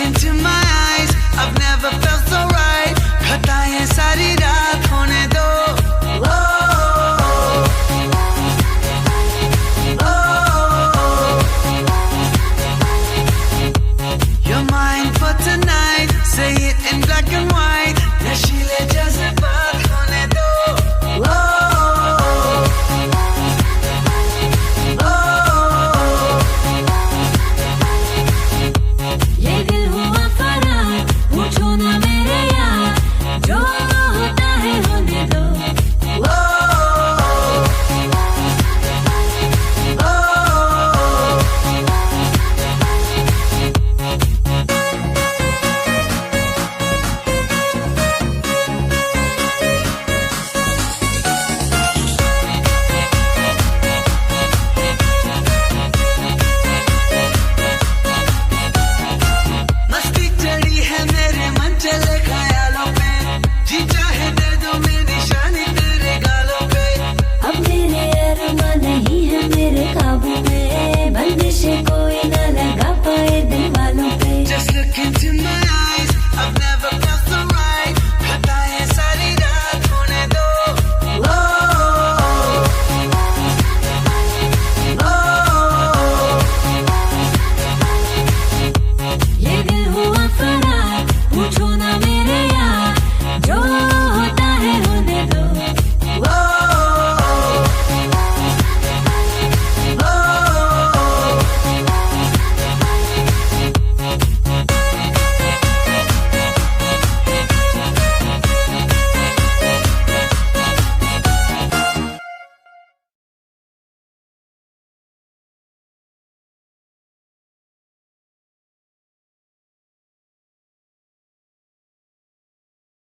into my eyes, I've never felt so right. घटाएं सारी रात होने दो. Oh, oh, oh. You're mine for tonight. Say it in black and white. नशीले जज्बे